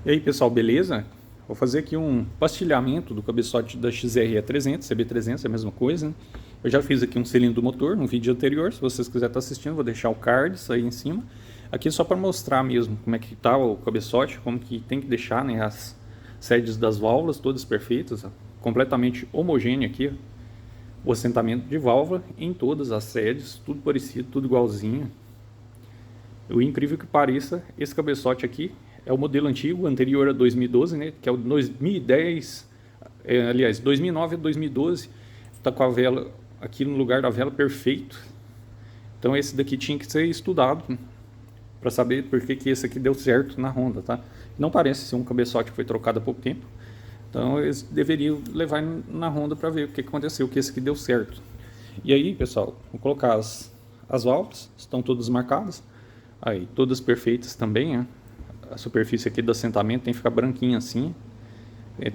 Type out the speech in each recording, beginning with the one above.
E aí pessoal, beleza? Vou fazer aqui um pastilhamento do cabeçote da XRE 300, CB300, é a mesma coisa, né? Eu já fiz aqui um cilindro do motor no vídeo anterior, se vocês quiserem estar assistindo, vou deixar o card aí em cima. Aqui é só para mostrar mesmo como é que tá o cabeçote, como que tem que deixar, né, as sedes das válvulas todas perfeitas, ó, completamente homogêneo aqui, ó. O assentamento de válvula em todas as sedes, tudo parecido, tudo igualzinho. O incrível que pareça, esse cabeçote aqui é o modelo antigo, anterior a 2012, né? Que é o 2010, aliás, 2009 a 2012. Está com a vela aqui no lugar da vela perfeito. Então esse daqui tinha que ser estudado para saber por que esse aqui deu certo na Honda, tá? Não parece ser um cabeçote que foi trocado há pouco tempo. Então eles deveriam levar na Honda para ver o que aconteceu, que esse aqui deu certo. E aí, pessoal, vou colocar as válvulas, estão todas marcadas. Aí, todas perfeitas também, né? A superfície aqui do assentamento tem que ficar branquinha assim.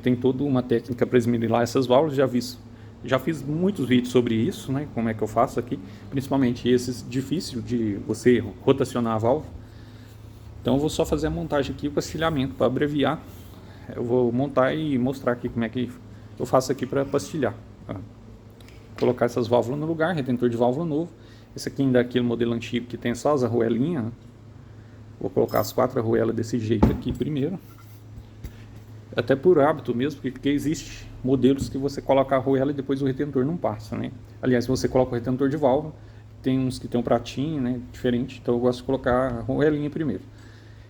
Tem toda uma técnica para esmerilar essas válvulas, já fiz muitos vídeos sobre isso, né? Como é que eu faço aqui, principalmente esses difícil de você rotacionar a válvula. Então eu vou só fazer a montagem aqui, o pastilhamento, para abreviar. Eu vou montar e mostrar aqui como é que eu faço aqui para pastilhar. Colocar essas válvulas no lugar, retentor de válvula novo. Esse aqui ainda é aquele modelo antigo que tem só as arruelinhas. Vou colocar as 4 arruelas desse jeito aqui primeiro. Até por hábito mesmo, porque existe modelos que você coloca a arruela e depois o retentor não passa, né? Aliás, você coloca o retentor de válvula, tem uns que tem um pratinho, né, diferente, então eu gosto de colocar a arruelinha primeiro.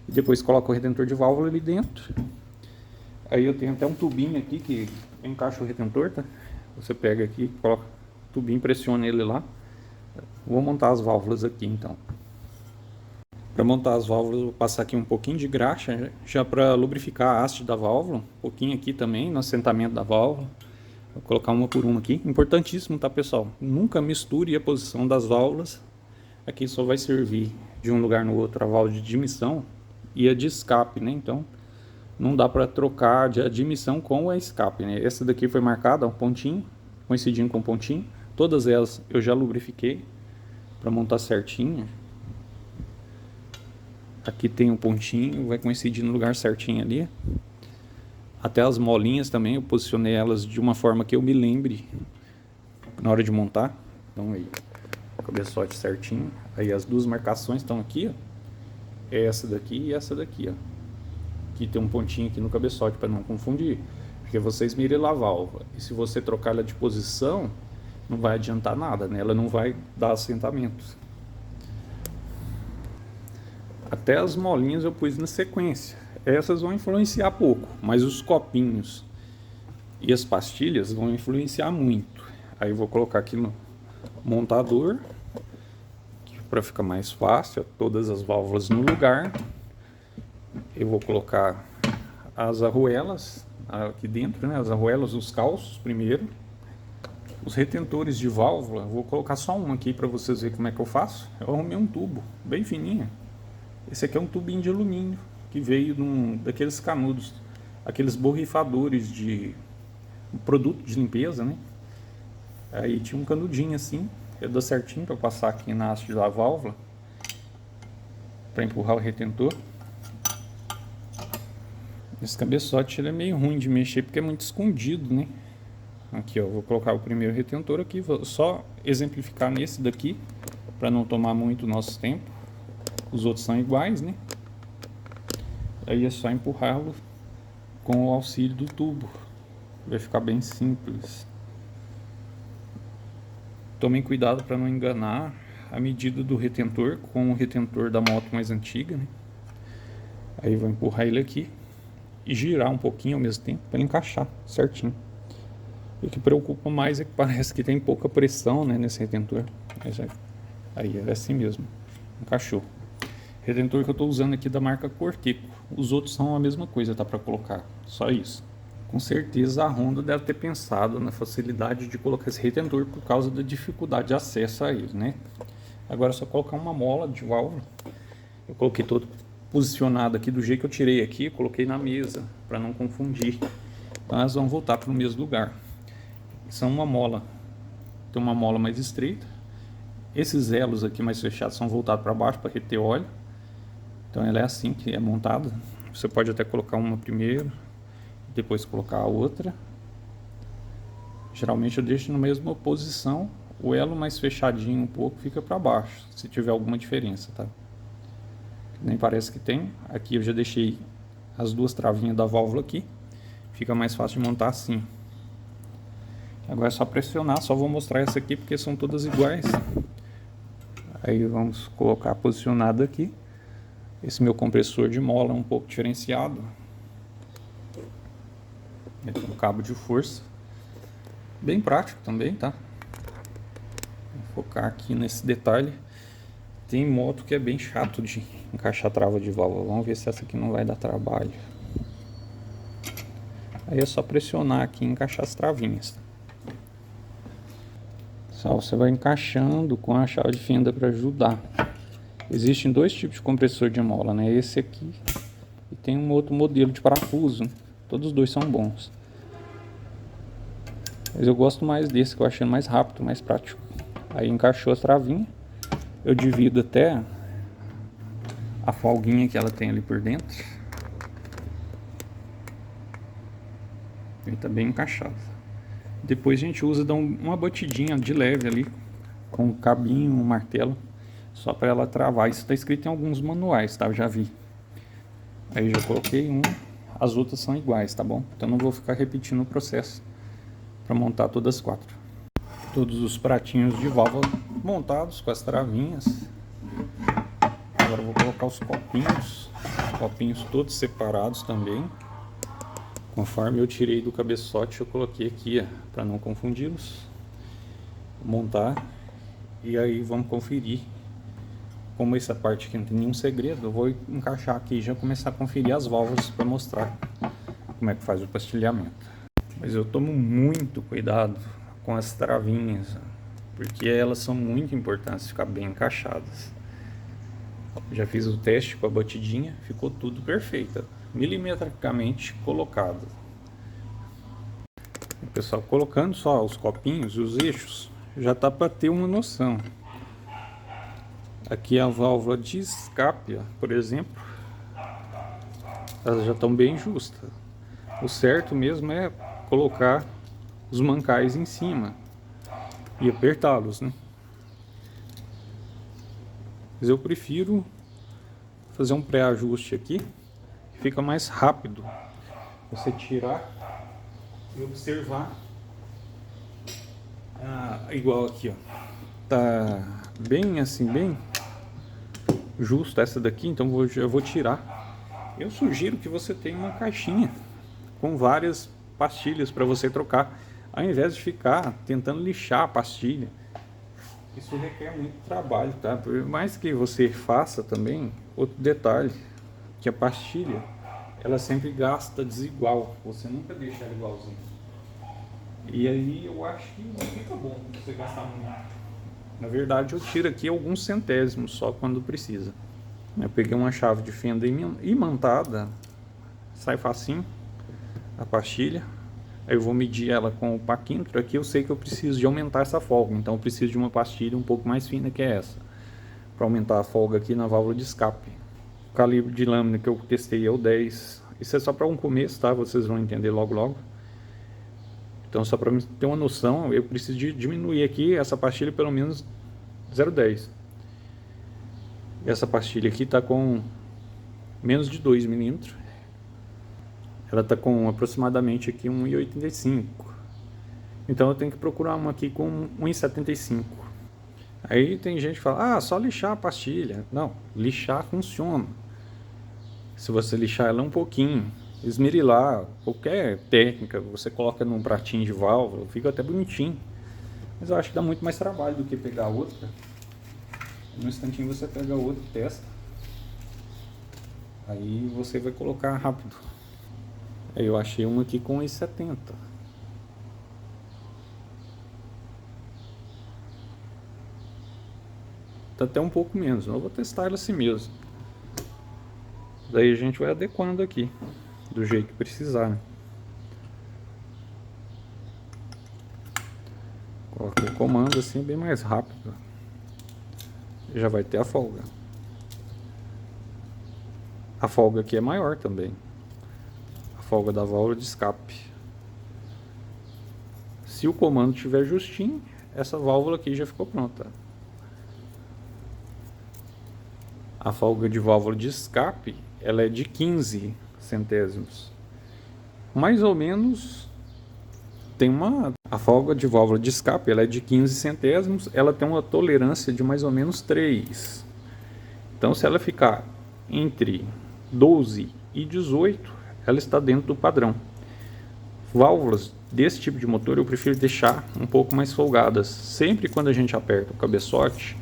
E depois coloco o retentor de válvula ali dentro. Aí eu tenho até um tubinho aqui que encaixa o retentor, tá? Você pega aqui, coloca o tubinho, pressiona ele lá. Vou montar as válvulas aqui então. Para montar as válvulas, vou passar aqui um pouquinho de graxa, já para lubrificar a haste da válvula, um pouquinho aqui também no assentamento da válvula. Vou colocar uma por uma aqui. Importantíssimo, tá, pessoal? Nunca misture a posição das válvulas. Aqui só vai servir de um lugar no outro a válvula de admissão e a de escape, né? Então, não dá para trocar de admissão com a escape, né? Essa daqui foi marcada, um pontinho, coincidindo com um pontinho. Todas elas eu já lubrifiquei para montar certinho. Aqui tem um pontinho, vai coincidir no lugar certinho ali. Até as molinhas também, eu posicionei elas de uma forma que eu me lembre na hora de montar. Então aí, o cabeçote certinho. Aí as duas marcações estão aqui, ó. Essa daqui e essa daqui, ó. Aqui tem um pontinho aqui no cabeçote para não confundir, porque você esmerila a válvula. E se você trocar ela de posição, não vai adiantar nada, né? Ela não vai dar assentamento. Até as molinhas eu pus na sequência. Essas vão influenciar pouco, mas os copinhos e as pastilhas vão influenciar muito. Aí eu vou colocar aqui no montador, para ficar mais fácil, todas as válvulas no lugar. Eu vou colocar as arruelas aqui dentro, né? As arruelas, os calços primeiro. Os retentores de válvula, vou colocar só um aqui para vocês verem como é que eu faço. Eu arrumei um tubo bem fininho. Esse aqui é um tubinho de alumínio que veio daqueles canudos, aqueles borrifadores de produto de limpeza, né? Aí tinha um canudinho assim, eu dou certinho para passar aqui na haste da válvula para empurrar o retentor. Esse cabeçote ele é meio ruim de mexer porque é muito escondido, né? Aqui, ó, vou colocar o primeiro retentor aqui, vou só exemplificar nesse daqui para não tomar muito nosso tempo. Os outros são iguais, né? Aí é só empurrá-lo com o auxílio do tubo. Vai ficar bem simples. Tomem cuidado para não enganar a medida do retentor com o retentor da moto mais antiga, né? Aí vou empurrar ele aqui e girar um pouquinho ao mesmo tempo para ele encaixar certinho. O que preocupa mais é que parece que tem pouca pressão, né, nesse retentor. Aí é assim mesmo, encaixou. Retentor que eu estou usando aqui da marca Corteco. Os outros são a mesma coisa, tá, para colocar, só isso. Com certeza a Honda deve ter pensado na facilidade de colocar esse retentor por causa da dificuldade de acesso a ele, né? Agora é só colocar uma mola de válvula. Eu coloquei todo posicionado aqui do jeito que eu tirei aqui, coloquei na mesa para não confundir. Então elas vão voltar para o mesmo lugar. São uma mola, tem uma mola mais estreita. Esses elos aqui mais fechados são voltados para baixo para reter óleo. Então ela é assim que é montada. Você pode até colocar uma primeiro, depois colocar a outra. Geralmente eu deixo na mesma posição, o elo mais fechadinho um pouco fica para baixo, se tiver alguma diferença, tá? Nem parece que tem. Aqui eu já deixei as duas travinhas da válvula aqui, fica mais fácil de montar assim. Agora é só pressionar, só vou mostrar essa aqui porque são todas iguais. Aí vamos colocar posicionado aqui. Esse meu compressor de mola é um pouco diferenciado. Ele tem um cabo de força. Bem prático também, tá? Vou focar aqui nesse detalhe. Tem moto que é bem chato de encaixar trava de válvula. Vamos ver se essa aqui não vai dar trabalho. Aí é só pressionar aqui e encaixar as travinhas. Só você vai encaixando com a chave de fenda para ajudar. Existem dois tipos de compressor de mola, né? Esse aqui e tem um outro modelo de parafuso. Todos os dois são bons. Mas eu gosto mais desse, que eu achei mais rápido, mais prático. Aí encaixou as travinhas. Eu divido até a folguinha que ela tem ali por dentro. Ele tá bem encaixado. Depois a gente usa, dá uma batidinha de leve ali, com um cabinho, um martelo, só para ela travar. Isso está escrito em alguns manuais, tá? Eu já vi. Aí já coloquei um, as outras são iguais, tá bom? Então não vou ficar repetindo o processo para montar todas as quatro. Todos os pratinhos de válvula montados com as travinhas. Agora eu vou colocar os copinhos todos separados também. Conforme eu tirei do cabeçote, eu coloquei aqui, para não confundi-los. Montar e aí vamos conferir. Como essa parte aqui não tem nenhum segredo, eu vou encaixar aqui e já começar a conferir as válvulas para mostrar como é que faz o pastilhamento. Mas eu tomo muito cuidado com as travinhas, porque elas são muito importantes ficar bem encaixadas. Já fiz o teste com a batidinha, ficou tudo perfeito, milimetricamente colocado. O pessoal colocando só os copinhos e os eixos, já tá para ter uma noção. Aqui a válvula de escape, por exemplo, elas já estão bem justas. O certo mesmo é colocar os mancais em cima e apertá-los, né? Mas eu prefiro fazer um pré-ajuste aqui, fica mais rápido você tirar e observar. Igual aqui, ó, tá bem assim, bem justo essa daqui, então eu vou tirar. Eu sugiro que você tenha uma caixinha com várias pastilhas para você trocar, ao invés de ficar tentando lixar a pastilha. Isso requer muito trabalho, tá? Por mais que você faça também, outro detalhe, que a pastilha, ela sempre gasta desigual, você nunca deixa ela igualzinha. E aí eu acho que não fica bom você gastar muito. Na verdade eu tiro aqui alguns centésimos só quando precisa. Eu peguei uma chave de fenda imantada, sai facinho a pastilha. Aí eu vou medir ela com o paquímetro. Aqui eu sei que eu preciso de aumentar essa folga, então eu preciso de uma pastilha um pouco mais fina que essa, para aumentar a folga aqui na válvula de escape. O calibre de lâmina que eu testei é o 10. Isso é só para um começo, tá? Vocês vão entender logo logo. Então só para ter uma noção, eu preciso de diminuir aqui essa pastilha pelo menos 0,10. Essa pastilha aqui está com menos de 2 milímetros. Ela está com aproximadamente aqui 1,85. Então eu tenho que procurar uma aqui com 1,75. Aí tem gente que fala, só lixar a pastilha. Não, lixar funciona. Se você lixar ela um pouquinho, esmerilar, qualquer técnica, você coloca num pratinho de válvula, fica até bonitinho. Mas eu acho que dá muito mais trabalho do que pegar outra. No instantinho você pega outra e testa. Aí você vai colocar rápido. Aí eu achei uma aqui com 1,70. Tá até um pouco menos, eu vou testar ela assim mesmo. Daí a gente vai adequando aqui, do jeito que precisar, né? Coloca o comando assim bem mais rápido. Já vai ter a folga. A folga aqui é maior também. A folga da válvula de escape. Se o comando estiver justinho, essa válvula aqui já ficou pronta. A folga de válvula de escape, ela é de 15 centésimos. Mais ou menos tem a folga de válvula de escape, ela é de 15 centésimos, ela tem uma tolerância de mais ou menos 3. Então, se ela ficar entre 12 e 18, ela está dentro do padrão. Válvulas desse tipo de motor eu prefiro deixar um pouco mais folgadas. Sempre quando a gente aperta o cabeçote,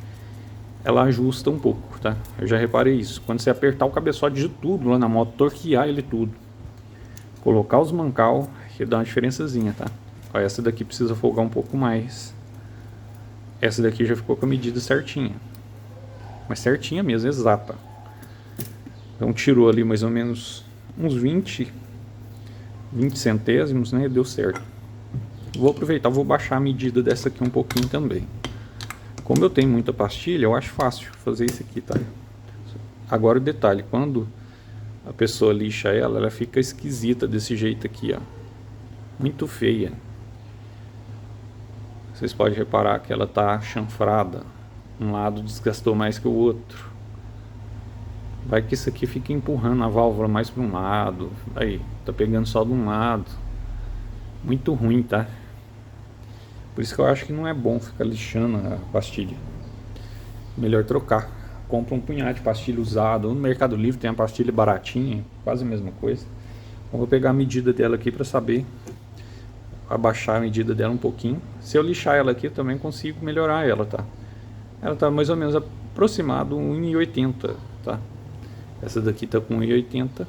ela ajusta um pouco, tá? Eu já reparei isso. Quando você apertar o cabeçote de tudo lá na moto, torquear ele tudo, colocar os mancal, que dá uma diferençazinha, tá? Ó, essa daqui precisa folgar um pouco mais. Essa daqui já ficou com a medida certinha. Mas certinha mesmo, exata. Então tirou ali mais ou menos uns 20 centésimos, né? Deu certo. Vou aproveitar, vou baixar a medida dessa aqui um pouquinho também. Como eu tenho muita pastilha, eu acho fácil fazer isso aqui, tá? Agora o detalhe, quando a pessoa lixa ela, ela fica esquisita desse jeito aqui, ó. Muito feia. Vocês podem reparar que ela tá chanfrada. Um lado desgastou mais que o outro. Vai que isso aqui fica empurrando a válvula mais para um lado. Aí, tá pegando só de um lado. Muito ruim, tá? Por isso que eu acho que não é bom ficar lixando a pastilha. Melhor trocar. Compra um punhado de pastilha usada. Ou no Mercado Livre tem a pastilha baratinha, quase a mesma coisa. Então, vou pegar a medida dela aqui para saber abaixar a medida dela um pouquinho. Se eu lixar ela aqui, eu também consigo melhorar ela, tá? Ela tá mais ou menos aproximado 1,80, tá? Essa daqui tá com 1,80.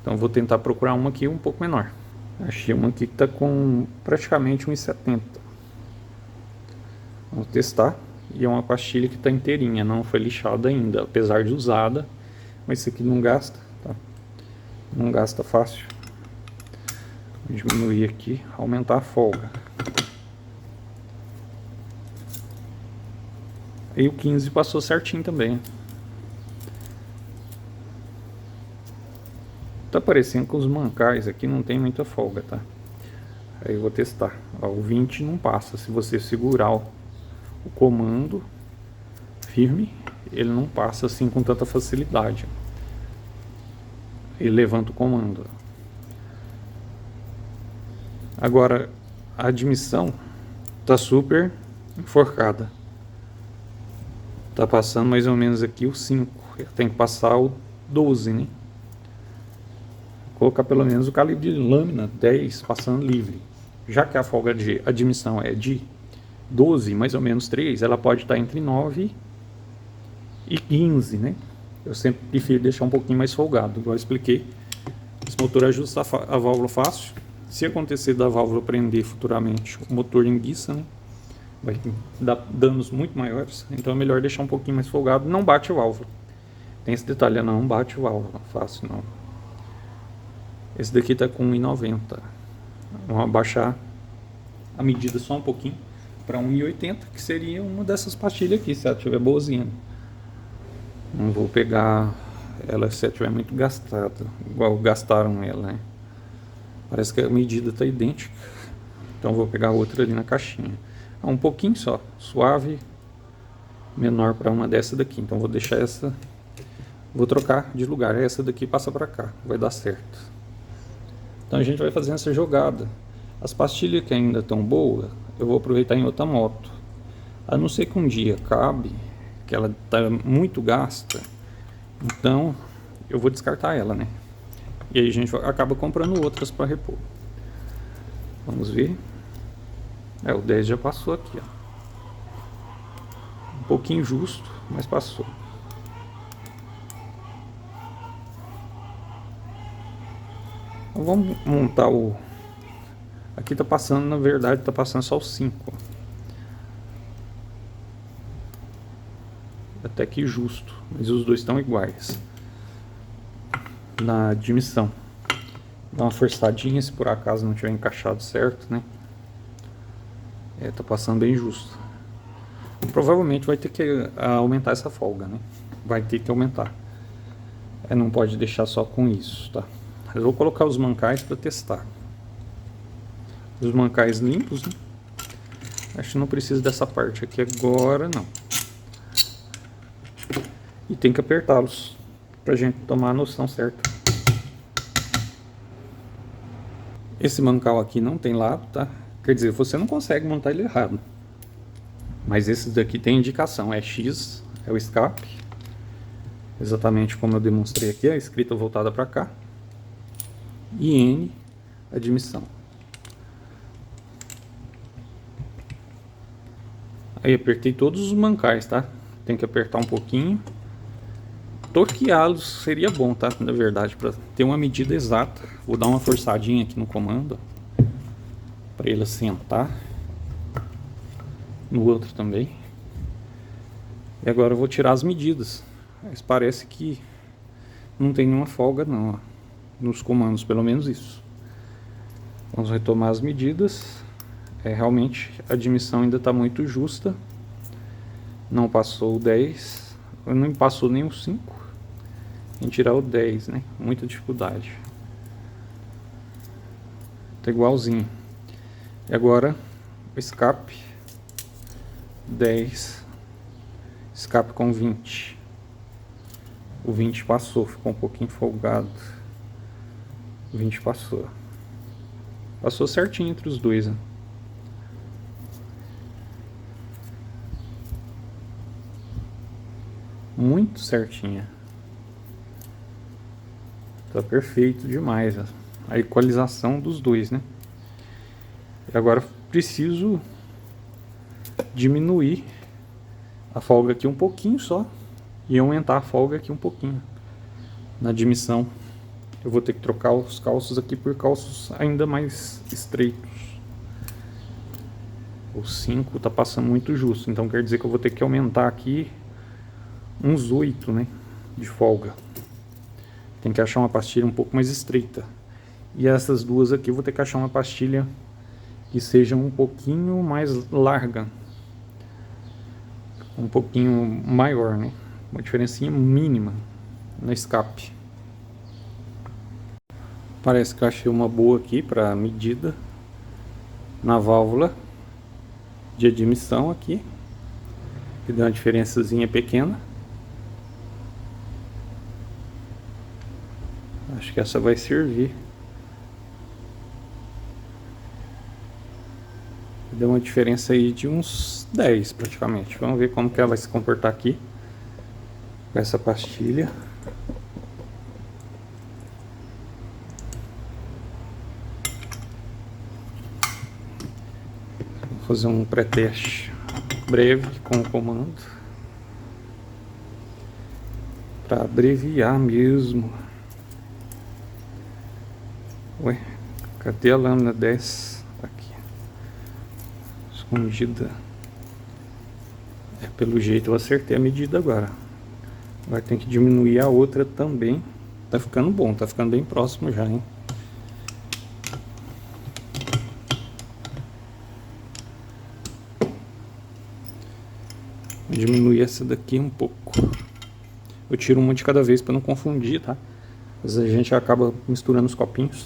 Então vou tentar procurar uma aqui um pouco menor. Achei uma aqui que tá com praticamente 1,70. Vamos testar. E é uma pastilha que tá inteirinha, não foi lixada ainda, apesar de usada. Mas isso aqui não gasta, tá? Não gasta fácil. Vou diminuir aqui, aumentar a folga. E o 15 passou certinho também. Tá parecendo que os mancais aqui não tem muita folga, tá? Aí eu vou testar. Ó, o 20 não passa. Se você segurar o comando firme, ele não passa assim com tanta facilidade. Ele levanta o comando. Agora, a admissão tá super enforcada. Tá passando mais ou menos aqui o 5. Tem que passar o 12, né? Vou colocar pelo menos o calibre de lâmina 10 passando livre. Já que a folga de admissão é de 12, mais ou menos 3, ela pode estar entre 9 e 15, né? Eu sempre prefiro deixar um pouquinho mais folgado. Igual eu expliquei, esse motor ajusta a válvula fácil. Se acontecer da válvula prender futuramente, o motor enguiça, né? Vai dar danos muito maiores. Então é melhor deixar um pouquinho mais folgado. Não bate a válvula. Tem esse detalhe, não bate a válvula. Fácil não. Esse daqui tá com 1,90. Vamos abaixar a medida só um pouquinho para 1,80, que seria uma dessas pastilhas aqui, se ela estiver boazinha. Não vou pegar ela se ela estiver muito gastada, igual gastaram ela, né? Parece que a medida tá idêntica. Então vou pegar outra ali na caixinha. Um pouquinho só, suave, menor para uma dessa daqui. Então vou deixar essa, vou trocar de lugar. Essa daqui passa para cá, vai dar certo. Então a gente vai fazendo essa jogada. As pastilhas que ainda estão boas, eu vou aproveitar em outra moto. A não ser que um dia acabe, que ela está muito gasta, então eu vou descartar ela, né? E aí a gente acaba comprando outras para repor. Vamos ver. O 10 já passou aqui, ó. Um pouquinho justo, mas passou. Então vamos montar o... Aqui tá passando, na verdade, tá passando só o 5. Até que justo, mas os dois estão iguais. Na admissão. Dá uma forçadinha se por acaso não tiver encaixado certo, né? Tá passando bem justo. Provavelmente vai ter que aumentar essa folga, né? Vai ter que aumentar. Não pode deixar só com isso, tá? Eu vou colocar os mancais para testar. Os mancais limpos, né? Acho que não precisa dessa parte aqui agora, não. E tem que apertá-los pra gente tomar a noção certa. Esse mancal aqui não tem lado, tá? Quer dizer, você não consegue montar ele errado. Mas esses daqui tem indicação, é X, é o escape. Exatamente como eu demonstrei aqui, a escrita voltada para cá. E N, a admissão. Aí apertei todos os mancais, tá? Tem que apertar um pouquinho. Torqueá-los seria bom, tá? Na verdade, para ter uma medida exata. Vou dar uma forçadinha aqui no comando, para ele assentar. No outro também. E agora eu vou tirar as medidas. Mas parece que não tem nenhuma folga não, ó, nos comandos, pelo menos isso. Vamos retomar as medidas. Realmente a admissão ainda está muito justa. Não passou o 10. Não passou nem o 5. Em tirar o 10, né? Muita dificuldade. Tá igualzinho. E agora o escape 10. Escape com 20. O 20 passou, ficou um pouquinho folgado. O 20 passou. Passou certinho entre os dois, né? Muito certinha. Tá perfeito demais a equalização dos dois, né? E agora preciso diminuir a folga aqui um pouquinho só e aumentar a folga aqui um pouquinho na admissão. Eu vou ter que trocar os calços aqui por calços ainda mais estreitos. O 5 tá passando muito justo, então quer dizer que eu vou ter que aumentar aqui uns 8, né, de folga. Tem que achar uma pastilha um pouco mais estreita. E essas duas aqui eu vou ter que achar uma pastilha que seja um pouquinho mais larga. Um pouquinho maior, né? Uma diferencinha mínima no escape. Parece que eu achei uma boa aqui para medida na válvula de admissão aqui, que deu uma diferençazinha pequena. Acho que essa vai servir. Deu uma diferença aí de uns 10 praticamente. Vamos ver como que ela vai se comportar aqui com essa pastilha. Vou fazer um pré-teste breve com o comando para abreviar mesmo. Ué, cadê a lâmina 10? Aqui, escondida. Pelo jeito eu acertei a medida agora. Agora tem que diminuir a outra também. Tá ficando bom, tá ficando bem próximo já, hein? Vou diminuir essa daqui um pouco. Eu tiro uma de cada vez para não confundir, tá? Às vezes a gente acaba misturando os copinhos.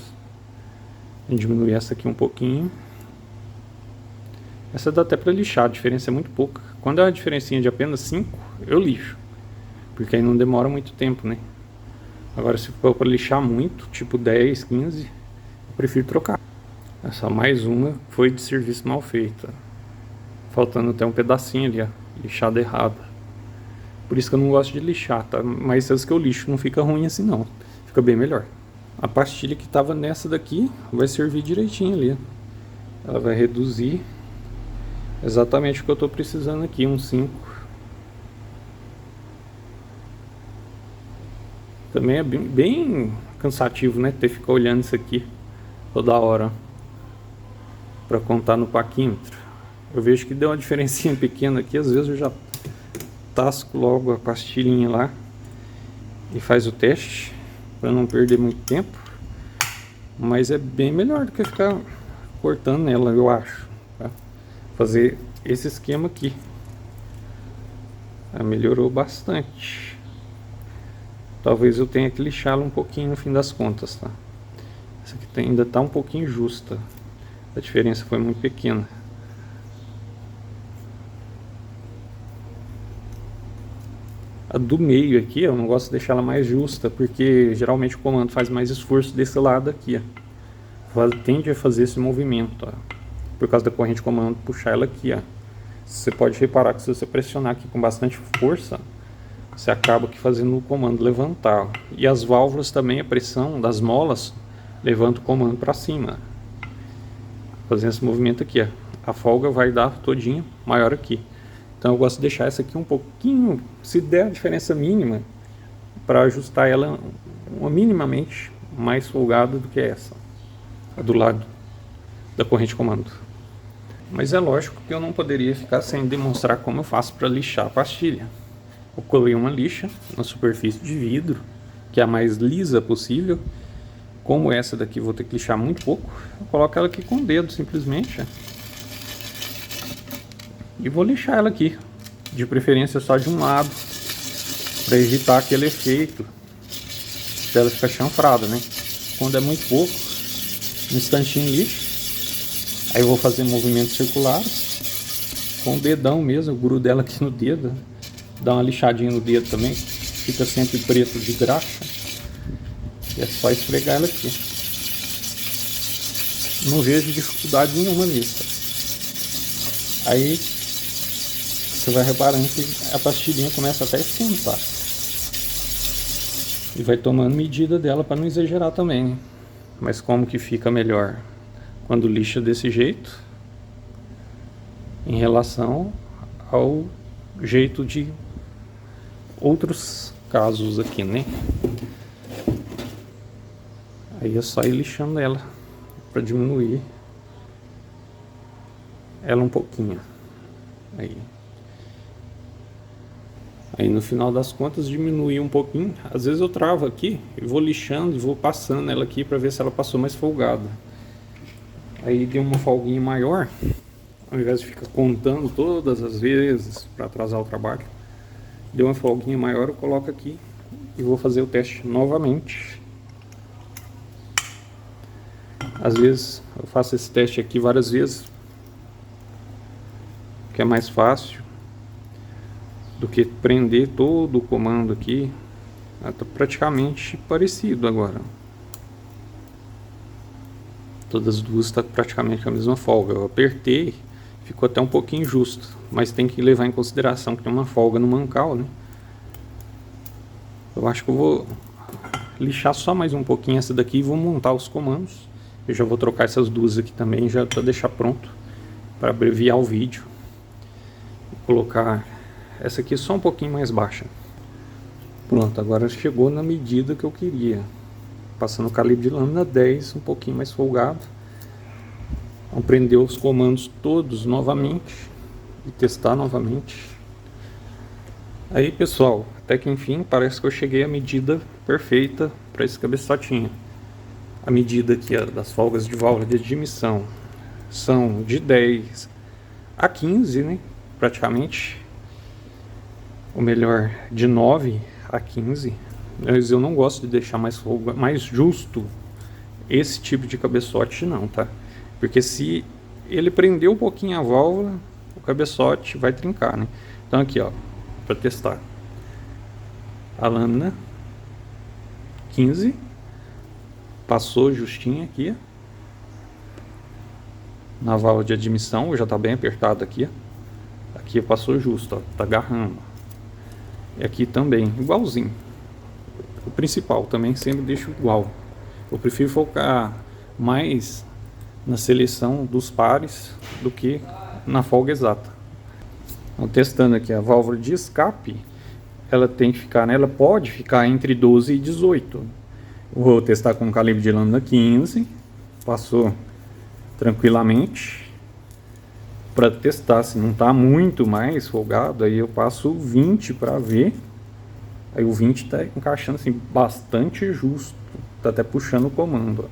Vou diminuir essa aqui um pouquinho. Essa dá até para lixar, a diferença é muito pouca. Quando é uma diferencinha de apenas 5, eu lixo. Porque aí não demora muito tempo, né? Agora se for para lixar muito, tipo 10, 15, eu prefiro trocar. Essa mais uma foi de serviço mal feito. Faltando até um pedacinho ali, ó, lixada errada. Por isso que eu não gosto de lixar, tá? Mas as que eu lixo não fica ruim assim não. Fica bem melhor. A pastilha que estava nessa daqui vai servir direitinho ali. Ela vai reduzir exatamente o que eu estou precisando aqui, um 5. Também é bem cansativo, né? Ter que ficar olhando isso aqui toda hora para contar no paquímetro. Eu vejo que deu uma diferencinha pequena aqui, às vezes eu já tasco logo a pastilhinha lá e faz o teste para não perder muito tempo, mas é bem melhor do que ficar cortando nela, eu acho, tá? Fazer esse esquema aqui melhorou bastante. talvez eu tenha que lixá-la um pouquinho no fim das contas, tá? Essa aqui ainda tá um pouquinho justa, a diferença foi muito pequena. A do meio aqui, eu não gosto de deixar ela mais justa, porque geralmente o comando faz mais esforço desse lado aqui, ó. Tende a fazer esse movimento, ó, por causa da corrente de comando, puxar ela aqui, ó. Você pode reparar que se você pressionar aqui com bastante força, você acaba aqui fazendo o comando levantar. E as válvulas também, a pressão das molas levanta o comando para cima, fazendo esse movimento aqui, ó. A folga vai dar todinha maior aqui. Então eu gosto de deixar essa aqui um pouquinho, se der a diferença mínima, para ajustar ela minimamente mais folgada do que essa, a do lado da corrente de comando. Mas é lógico que eu não poderia ficar sem demonstrar como eu faço para lixar a pastilha. Eu colei uma lixa na superfície de vidro, que é a mais lisa possível. Como essa daqui vou ter que lixar muito pouco, eu coloco ela aqui com o dedo simplesmente, ó. E vou lixar ela aqui, de preferência só de um lado, para evitar aquele efeito dela ficar chanfrada, né? Quando é muito pouco, um instantinho lixo. Aí eu vou fazer movimentos circulares com o dedão mesmo, eu grudo ela aqui no dedo, dá uma lixadinha no dedo também, fica sempre preto de graxa. E é só esfregar ela aqui. Não vejo dificuldade nenhuma nisso. Aí você vai reparando que a pastilhinha começa até a esquentar. E vai tomando medida dela para não exagerar também, né? Mas como que fica melhor quando lixa desse jeito em relação ao jeito de outros casos aqui, né? Aí é só ir lixando ela para diminuir ela um pouquinho. Aí no final das contas diminuir um pouquinho. Às vezes eu travo aqui e vou lixando e vou passando ela aqui para ver se ela passou mais folgada. Aí deu uma folguinha maior, ao invés de ficar contando todas as vezes para atrasar o trabalho, deu uma folguinha maior, eu coloco aqui e vou fazer o teste novamente. Às vezes eu faço esse teste aqui várias vezes, que é mais fácil do que prender todo o comando aqui. Está praticamente parecido agora. Todas as duas estão praticamente com a mesma folga. Eu apertei, ficou até um pouquinho justo, mas tem que levar em consideração que tem uma folga no mancal, né? Eu acho que eu vou lixar só mais um pouquinho essa daqui e vou montar os comandos. Eu já vou trocar essas duas aqui também, já para deixar pronto, para abreviar o vídeo. Vou colocar essa aqui só um pouquinho mais baixa. Pronto, agora chegou na medida que eu queria. Passando o calibre de lâmina 10, um pouquinho mais folgado. Vamos prender os comandos todos novamente e testar novamente. Aí pessoal, até que enfim parece que eu cheguei à medida perfeita para esse cabeçotinho. A medida aqui das folgas de válvula de admissão são de 10 a 15, né? Praticamente. Ou melhor, de 9 a 15. Mas eu não gosto de deixar mais justo esse tipo de cabeçote não, tá? Porque se ele prender um pouquinho a válvula, o cabeçote vai trincar, né? Então aqui, ó, para testar. A lâmina 15 passou justinho aqui na válvula de admissão, já tá bem apertado aqui. Aqui passou justo, ó, tá agarrando. E aqui também, igualzinho. O principal também sempre deixo igual. Eu prefiro focar mais na seleção dos pares do que na folga exata. Então, testando aqui a válvula de escape, ela tem que ficar, né? Ela pode ficar entre 12 e 18. Vou testar com calibre de lâmina 15. Passou tranquilamente. Para testar se não está muito mais folgado, aí eu passo o 20 para ver. Aí o 20 está encaixando assim bastante justo, está até puxando o comando.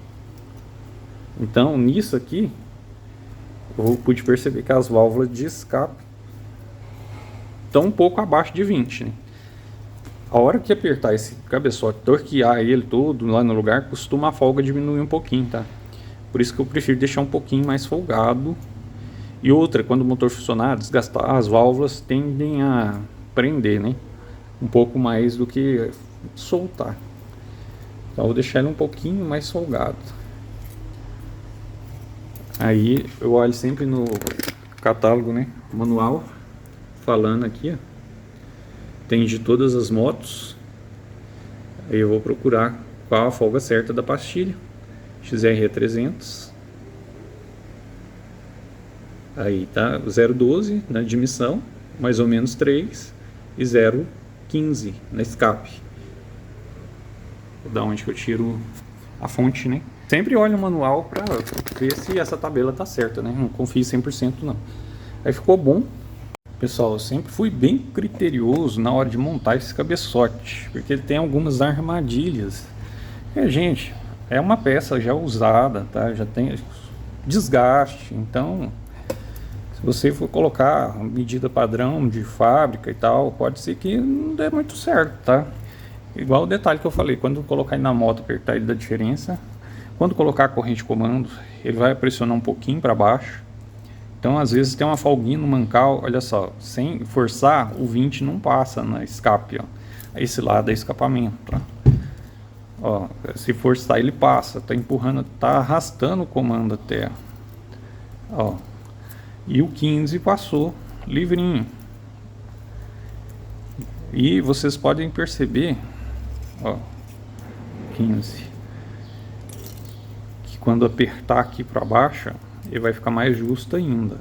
Então nisso aqui eu pude perceber que as válvulas de escape estão um pouco abaixo de 20, né? A hora que apertar esse cabeçote, torquear ele todo lá no lugar, costuma a folga diminuir um pouquinho, tá? Por isso que eu prefiro deixar um pouquinho mais folgado. E outra, quando o motor funcionar, desgastar, as válvulas tendem a prender, né? Um pouco mais do que soltar. Então eu vou deixar ele um pouquinho mais folgado. Aí eu olho sempre no catálogo, né? Manual, falando aqui, ó. Tem de todas as motos. Aí eu vou procurar qual a folga certa da pastilha. XRE 300. Aí tá 0,12 na admissão, mais ou menos 3, e 0,15 na escape. Da onde que eu tiro a fonte, né? Sempre olho o manual para ver se essa tabela tá certa, né? Não confio 100% não. Aí ficou bom. Pessoal, eu sempre fui bem criterioso na hora de montar esse cabeçote, porque ele tem algumas armadilhas. E, gente, é uma peça já usada, tá? Já tem desgaste, então se você for colocar medida padrão de fábrica e tal, pode ser que não dê muito certo, tá? Igual o detalhe que eu falei, quando colocar ele na moto, apertar ele dá diferença. Quando colocar a corrente de comando, ele vai pressionar um pouquinho para baixo. Então, às vezes tem uma folguinha no mancal, olha só, sem forçar, o 20 não passa na escape, ó. Esse lado é escapamento, tá? Ó, se forçar ele passa, tá empurrando, tá arrastando o comando até, ó. E o 15 passou livrinho. E vocês podem perceber, ó, 15, que quando apertar aqui para baixo, ele vai ficar mais justo ainda,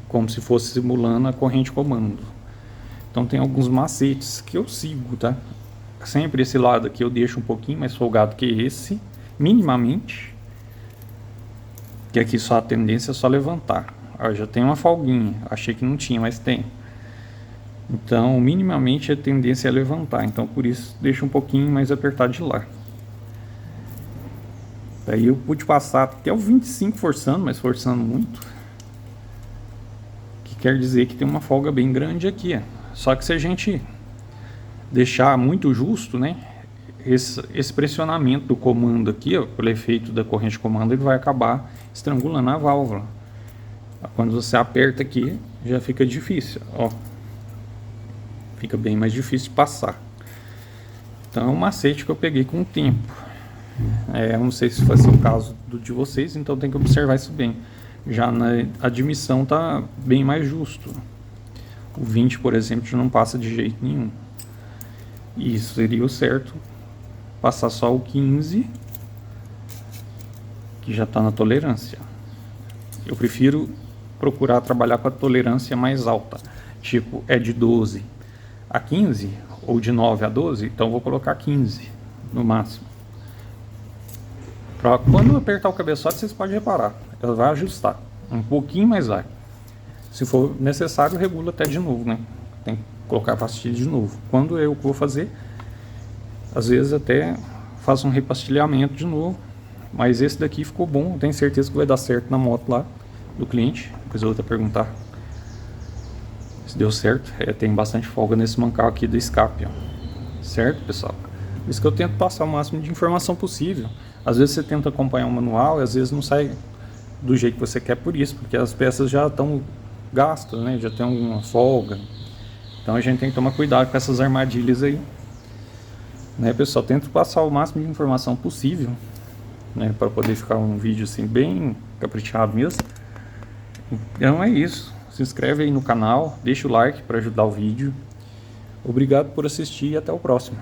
como se fosse simulando a corrente de comando. Então tem alguns macetes que eu sigo, tá? Sempre esse lado aqui eu deixo um pouquinho mais folgado que esse, minimamente, que aqui só a tendência é só levantar. Ó, já tem uma folguinha, achei que não tinha, mas tem. Então minimamente a tendência é levantar, então por isso deixa um pouquinho mais apertado de lá. Daí eu pude passar até o 25 forçando, mas forçando muito. Que quer dizer que tem uma folga bem grande aqui. Ó. Só que se a gente deixar muito justo, né? Esse pressionamento do comando aqui, ó, pelo efeito da corrente de comando, ele vai acabar estrangulando a válvula. Quando você aperta aqui, já fica difícil, ó. Fica bem mais difícil de passar. Então é um macete que eu peguei com o tempo. Eu não sei se vai ser o caso de vocês, então tem que observar isso bem. Já na admissão tá bem mais justo. O 20, por exemplo, já não passa de jeito nenhum. E isso seria o certo. Passar só o 15, que já está na tolerância. Eu prefiro procurar trabalhar com a tolerância mais alta. Tipo, é de 12 a 15, ou de 9 a 12, então eu vou colocar 15 no máximo. Pra quando apertar o cabeçote, vocês podem reparar, ela vai ajustar um pouquinho, mais vai. Se for necessário, regula até de novo, né? Tem que colocar a pastilha de novo. Quando eu vou fazer, às vezes até faço um repastilhamento de novo. Mas esse daqui ficou bom, eu tenho certeza que vai dar certo na moto lá do cliente. Depois eu vou até perguntar se deu certo. Tem bastante folga nesse mancal aqui do escape, ó. Certo, pessoal? Por isso que eu tento passar o máximo de informação possível. Às vezes você tenta acompanhar o manual e às vezes não sai do jeito que você quer por isso, porque as peças já estão gastas, né? Já tem alguma folga. Então a gente tem que tomar cuidado com essas armadilhas aí. Né, pessoal? Tento passar o máximo de informação possível, né? Para poder ficar um vídeo assim bem caprichado mesmo. Então é isso. Se inscreve aí no canal, deixa o like para ajudar o vídeo. Obrigado por assistir e até o próximo.